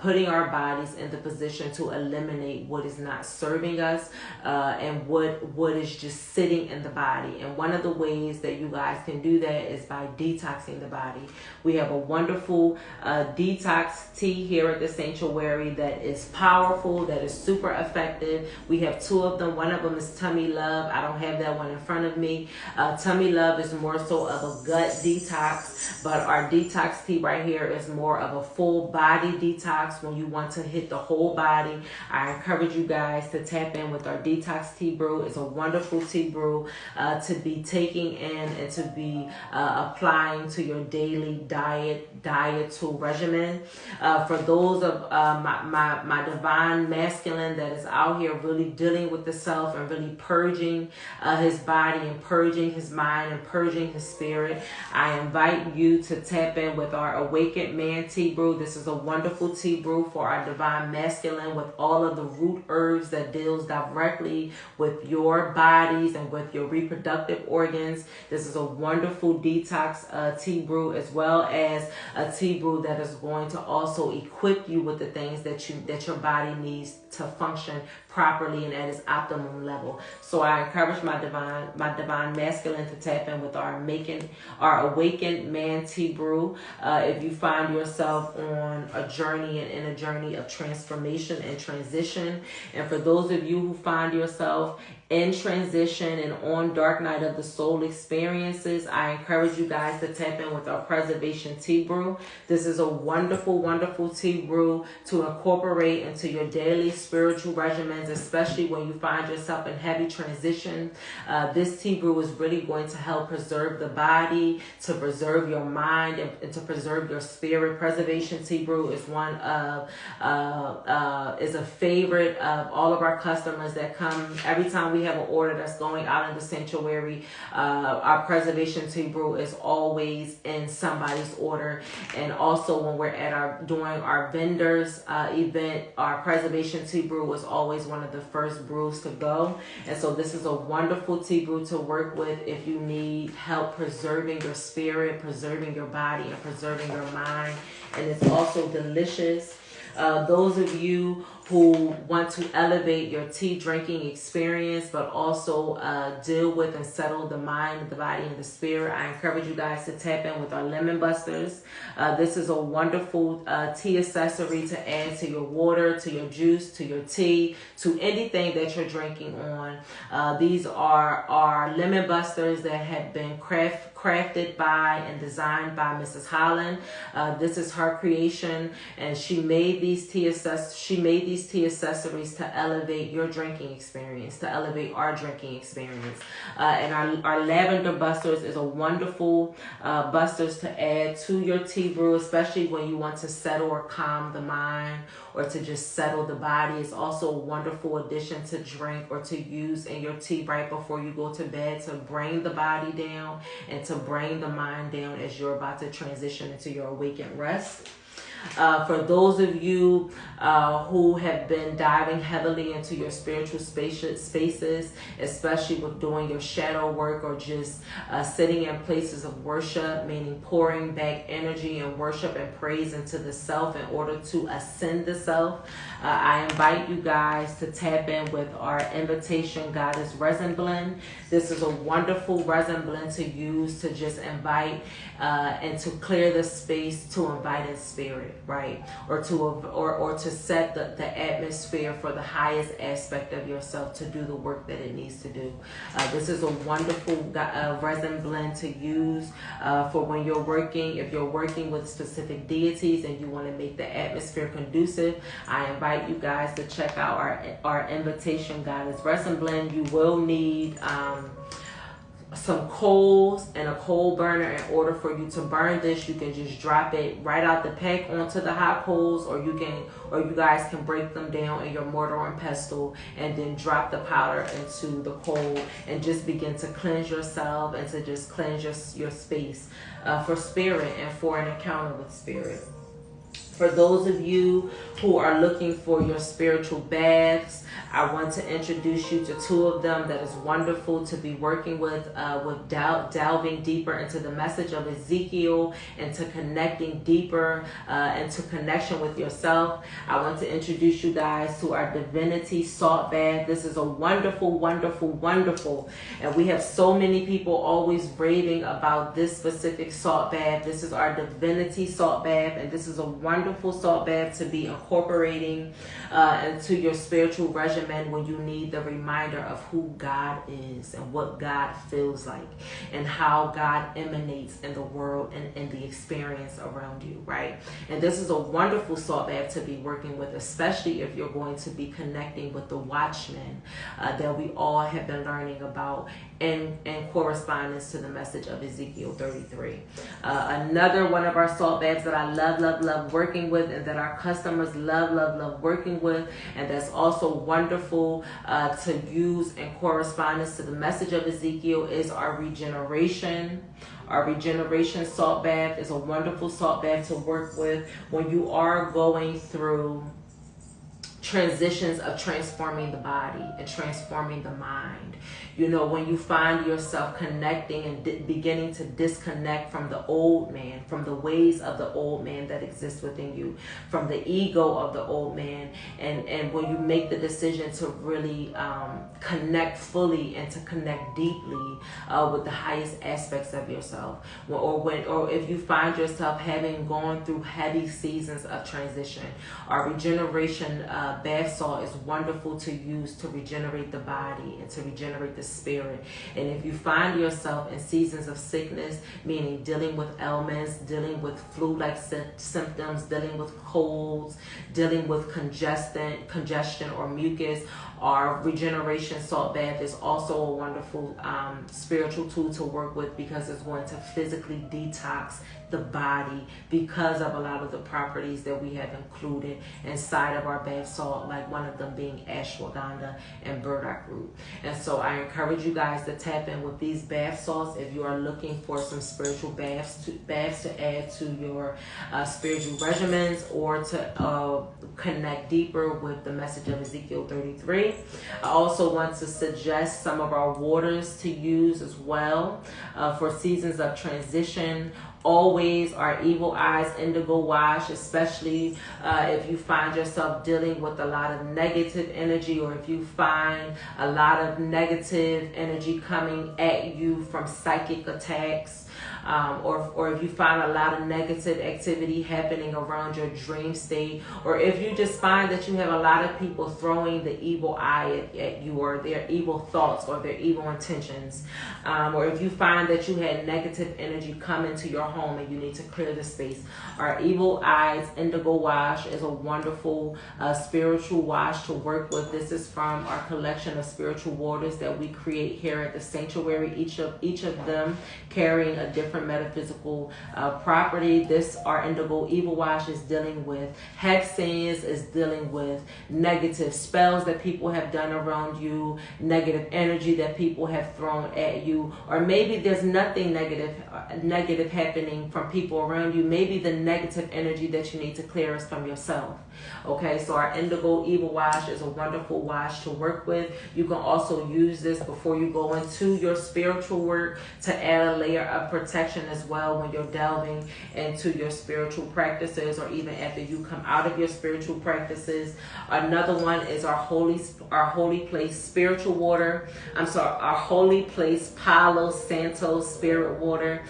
Speaker 1: putting our bodies in the position to eliminate what is not serving us and what is just sitting in the body. And one of the ways that you guys can do that is by detoxing the body. We have a wonderful detox tea here at the sanctuary that is powerful, that is super effective. We have two of them. One of them is Tummy Love. I don't have that one in front of me. Tummy Love is more so of a gut detox, but our detox tea right here is more of a full body detox. When you want to hit the whole body, I encourage you guys to tap in with our detox tea brew. It's a wonderful tea brew to be taking in and to be applying to your daily diet tool regimen. For those of my divine masculine that is out here really dealing with the self and really purging his body and purging his mind and purging his spirit, I invite you to tap in with our Awakened Man tea brew. This is a wonderful tea brew for our divine masculine with all of the root herbs that deals directly with your bodies and with your reproductive organs. This is a wonderful detox tea brew, as well as a tea brew that is going to also equip you with the things that your body needs to function properly and at its optimum level. So I encourage my divine masculine to tap in with our Awakened Man tea brew. If you find yourself on a journey and in a journey of transformation and transition, and for those of you who find yourself in transition and on Dark Night of the Soul experiences, I encourage you guys to tap in with our Preservation tea brew. This is a wonderful, wonderful tea brew to incorporate into your daily spiritual regimens, especially when you find yourself in heavy transition. This tea brew is really going to help preserve the body, to preserve your mind, and to preserve your spirit. Preservation tea brew is is a favorite of all of our customers that come every time we we have an order that's going out in the sanctuary, our preservation tea brew is always in somebody's order. And also when we're at during our vendors event, our preservation tea brew is always one of the first brews to go. And so this is a wonderful tea brew to work with if you need help preserving your spirit, preserving your body, and preserving your mind. And it's also delicious. Those of you who want to elevate your tea drinking experience, but also deal with and settle the mind, the body, and the spirit, I encourage you guys to tap in with our lemon busters. This is a wonderful tea accessory to add to your water, to your juice, to your tea, to anything that you're drinking on. These are our lemon busters that have been crafted by and designed by Mrs. Holland. This is her creation, and she made these tea accessories to elevate your drinking experience, to elevate our drinking experience. And our lavender busters is a wonderful busters to add to your tea brew, especially when you want to settle or calm the mind or to just settle the body. It's also a wonderful addition to drink or to use in your tea right before you go to bed, to bring the body down and to bring the mind down as you're about to transition into your awakened rest. For those of you who have been diving heavily into your spiritual spaces, especially with doing your shadow work or just sitting in places of worship, meaning pouring back energy and worship and praise into the self in order to ascend the self, I invite you guys to tap in with our Invitation Goddess Resin Blend. This is a wonderful resin blend to use to just invite and to clear the space to invite in spirit, right? Or to set the atmosphere for the highest aspect of yourself to do the work that it needs to do. This is a wonderful resin blend to use for when you're working. If you're working with specific deities and you want to make the atmosphere conducive, I invite you guys to check out our Invitation Goddess Resin Blend. You will need some coals and a coal burner in order for you to burn this. You can just drop it right out the pack onto the hot coals, or you guys can break them down in your mortar and pestle and then drop the powder into the coal and just begin to cleanse yourself and to just cleanse your space for spirit and for an encounter with spirit. For those of you who are looking for your spiritual baths, I want to introduce you to two of them that is wonderful to be working with delving deeper into the message of Ezekiel and to connecting deeper into connection with yourself. I want to introduce you guys to our Divinity Salt Bath. This is a wonderful, wonderful, wonderful, and we have so many people always raving about this specific salt bath. This is our Divinity Salt Bath, and this is a wonderful salt bath to be incorporating into your spiritual regimen when you need the reminder of who God is and what God feels like and how God emanates in the world and in the experience around you, right? And this is a wonderful salt bath to be working with, especially if you're going to be connecting with the watchmen that we all have been learning about in correspondence to the message of Ezekiel 33. Another one of our salt baths that I love working with, and that our customers love working with, and that's also wonderful to use in correspondence to the message of Ezekiel, is our regeneration. Our regeneration salt bath is a wonderful salt bath to work with when you are going through transitions of transforming the body and transforming the mind. You know, when you find yourself connecting and beginning to disconnect from the old man, from the ways of the old man that exist within you, from the ego of the old man, and when you make the decision to really connect fully and to connect deeply with the highest aspects of yourself, or if you find yourself having gone through heavy seasons of transition, our regeneration bath salt is wonderful to use to regenerate the body and to regenerate the spirit. And if you find yourself in seasons of sickness, meaning dealing with ailments, dealing with flu-like symptoms, dealing with colds, dealing with congestion or mucus, our regeneration salt bath is also a wonderful spiritual tool to work with, because it's going to physically detox the body because of a lot of the properties that we have included inside of our bath salt. salt, like one of them being ashwagandha and burdock root. And so I encourage you guys to tap in with these bath salts if you are looking for some spiritual baths to add to your spiritual regimens, or to connect deeper with the message of Ezekiel 33. I also want to suggest some of our waters to use as well for seasons of transition. Always our Evil Eyes Indigo Wash, especially if you find yourself dealing with a lot of negative energy, or if you find a lot of negative energy coming at you from psychic attacks. Or if you find a lot of negative activity happening around your dream state, or if you just find that you have a lot of people throwing the evil eye at you, or their evil thoughts or their evil intentions, or if you find that you had negative energy come into your home and you need to clear the space, our Evil Eyes Indigo Wash is a wonderful spiritual wash to work with. This is from our collection of spiritual waters that we create here at the sanctuary, each of them carrying a different metaphysical property. Our Indigo Evil Wash is dealing with hexings, is dealing with negative spells that people have done around you, negative energy that people have thrown at you, or maybe there's nothing negative happening from people around you. Maybe the negative energy that you need to clear is from yourself. Okay, so our Indigo Evil Wash is a wonderful wash to work with. You can also use this before you go into your spiritual work to add a layer of protection as well when you're delving into your spiritual practices, or even after you come out of your spiritual practices. Another one is our Holy Place Spiritual Water. Our Holy Place Palo Santo Spirit Water.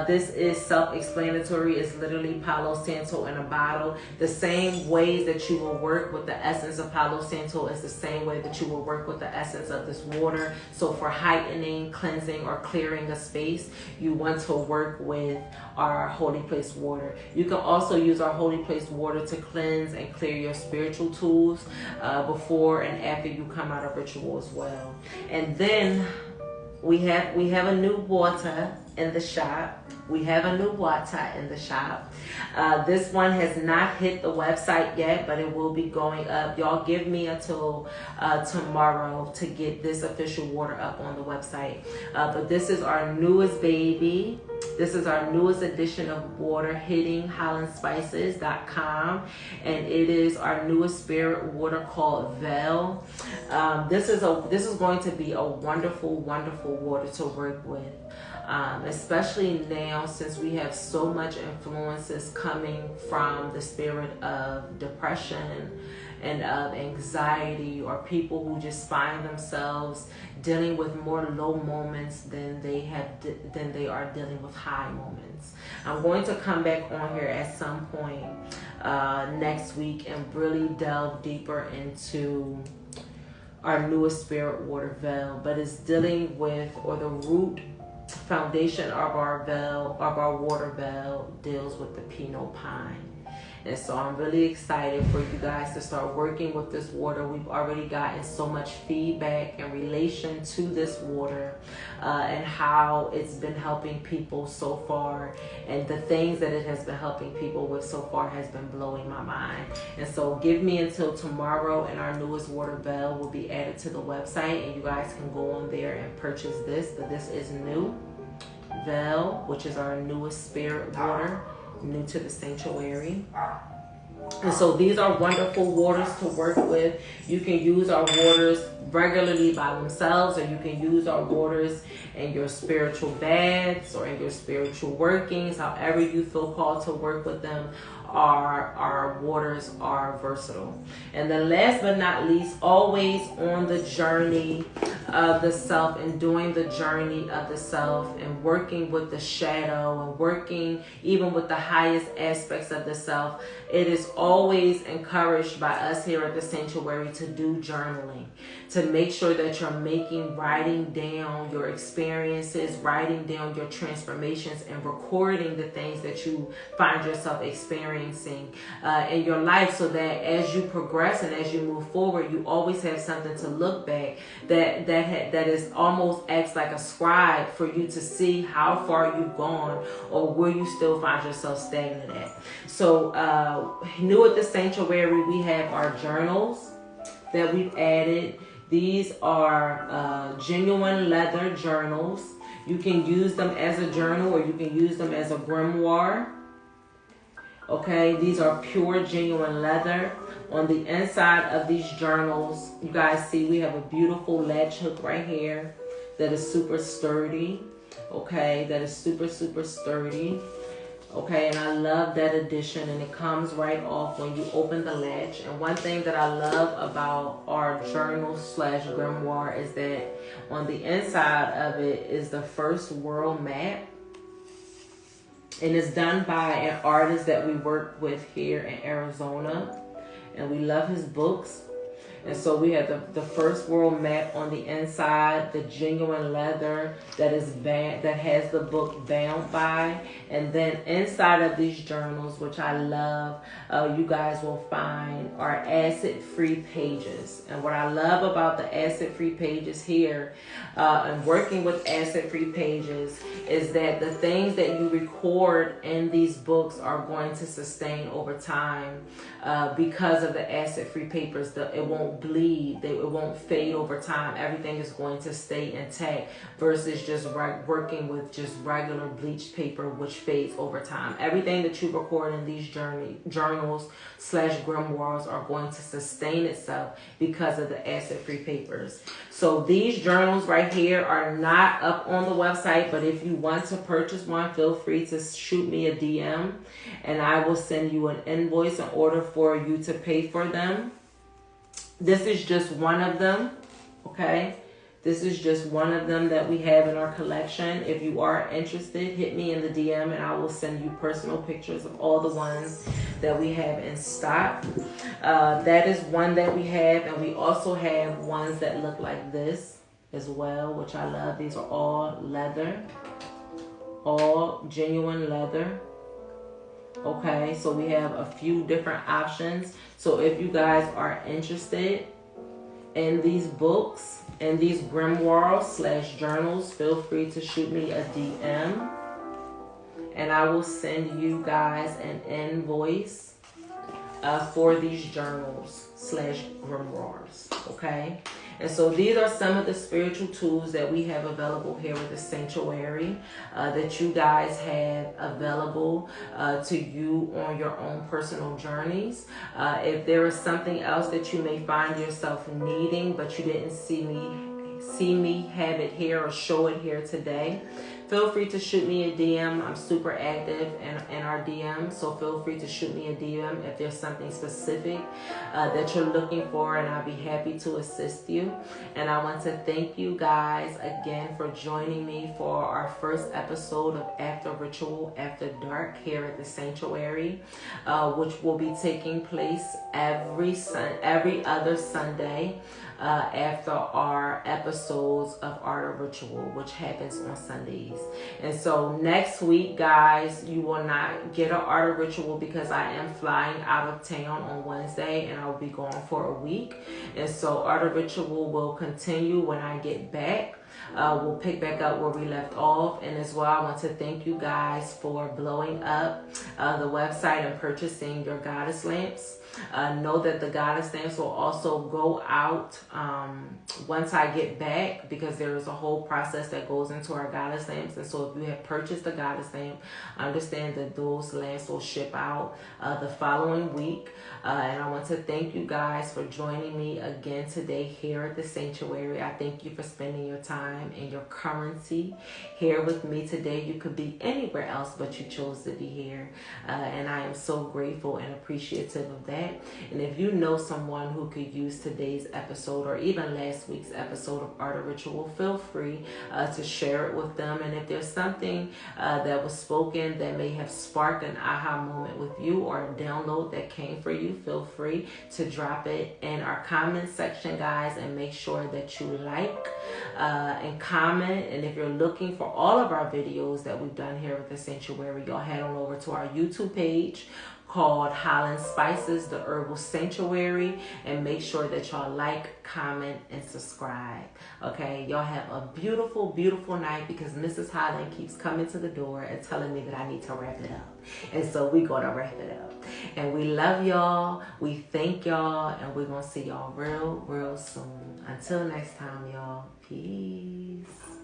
Speaker 1: This is self-explanatory. It's literally Palo Santo in a bottle. The same ways that you will work with the essence of Palo Santo is the same way that you will work with the essence of this water. So for heightening, cleansing, or clearing a space, you want to work with our Holy Place Water. You can also use our Holy Place Water to cleanse and clear your spiritual tools before and after you come out of ritual as well. And then we have a new water in the shop. This one has not hit the website yet, but it will be going up. Y'all give me until tomorrow to get this official water up on the website. But this is our newest baby. This is our newest edition of water hitting hollandspices.com, and it is our newest spirit water called Vel. This is going to be a wonderful water to work with. Especially now, since we have so much influences coming from the spirit of depression and of anxiety, or people who just find themselves dealing with more low moments than they are dealing with high moments. I'm going to come back on here at some point next week and really delve deeper into our newest spirit water Vel, but it's dealing with, or the root foundation of our water Vel deals with the Pinot Pine. And so I'm really excited for you guys to start working with this water. We've already gotten so much feedback in relation to this water and how it's been helping people so far. And the things that it has been helping people with so far has been blowing my mind. And so give me until tomorrow, and our newest water Vel will be added to the website, and you guys can go on there and purchase this. But this is new. Vel, which is our newest spirit water, new to the sanctuary. And so these are wonderful waters to work with. You can use our waters regularly by themselves, or you can use our waters in your spiritual baths or in your spiritual workings, however you feel called to work with them. Our waters are versatile. And then last but not least, always on the journey of the self, and doing the journey of the self, and working with the shadow, and working even with the highest aspects of the self, it is always encouraged by us here at the sanctuary to do journaling, to make sure that you're writing down your experiences, writing down your transformations, and recording the things that you find yourself experiencing in your life, so that as you progress and as you move forward, you always have something to look back that that is almost acts like a scribe for you to see how far you've gone or where you still find yourself stagnant at. So new at the sanctuary, we have our journals that we've added. These are genuine leather journals. You can use them as a journal or you can use them as a grimoire. Okay, these are pure genuine leather. On the inside of these journals, you guys see we have a beautiful latch hook right here that is super sturdy. Okay, that is super sturdy. Okay, and I love that addition, and it comes right off when you open the latch. And one thing that I love about our journal slash grimoire is that on the inside of it is the first world map. And it's done by an artist that we work with here in Arizona. And we love his books. And so we have the first world map on the inside, the genuine leather that has the book bound by. And then inside of these journals, which I love, you guys will find are acid-free pages. And what I love about the acid-free pages here and working with acid-free pages is that the things that you record in these books are going to sustain over time because of the acid-free papers. It won't bleed, it won't fade over time. Everything is going to stay intact versus just working with just regular bleached paper, which fades over time. Everything that you record in these journals slash grimoires are going to sustain itself because of the acid-free papers. So these journals right here are not up on the website, but if you want to purchase one, feel free to shoot me a DM and I will send you an invoice in order for you to pay for them. This is just one of them, okay? This is just one of them that we have in our collection. If you are interested, hit me in the DM and I will send you personal pictures of all the ones that we have in stock. That is one that we have, and we also have ones that look like this as well, which I love. These are all leather, all genuine leather. Okay, so we have a few different options. So if you guys are interested in these books and these grimoires slash journals, feel free to shoot me a DM and I will send you guys an invoice for these journals slash grimoires. Okay, and so these are some of the spiritual tools that we have available here with the sanctuary that you guys have available to you on your own personal journeys. If there is something else that you may find yourself needing, but you didn't see me have it here or show it here today, feel free to shoot me a DM. I'm super active in our DM, so feel free to shoot me a DM if there's something specific that you're looking for, and I'll be happy to assist you. And I want to thank you guys again for joining me for our first episode of After Ritual After Dark here at the Sanctuary, which will be taking place every other Sunday after our episodes of Art of Ritual, which happens on Sundays. And so next week, guys, you will not get an Art of Ritual because I am flying out of town on Wednesday and I'll be gone for a week. And so Art of Ritual will continue when I get back. We'll pick back up where we left off. And as well, I want to thank you guys for blowing up the website and purchasing your goddess lamps. Know that the goddess lamps will also go out once I get back, because there is a whole process that goes into our goddess lamps. And so if you have purchased a goddess lamp, understand that those lamps will ship out the following week. And I want to thank you guys for joining me again today here at the Sanctuary. I thank you for spending your time and your currency here with me today. You could be anywhere else, but you chose to be here. And I am so grateful and appreciative of that. And if you know someone who could use today's episode or even last week's episode of Art of Ritual, feel free to share it with them. And if there's something that was spoken that may have sparked an aha moment with you, or a download that came for you, feel free to drop it in our comment section, guys, and make sure that you like and comment. And if you're looking for all of our videos that we've done here at the Sanctuary, y'all head on over to our YouTube page called Highland Spices, the Herbal Sanctuary. And make sure that y'all like, comment, and subscribe. Okay, y'all have a beautiful, beautiful night, because Mrs. Highland keeps coming to the door and telling me that I need to wrap it up. And so we're going to wrap it up. And we love y'all. We thank y'all. And we're going to see y'all real, real soon. Until next time, y'all. Peace.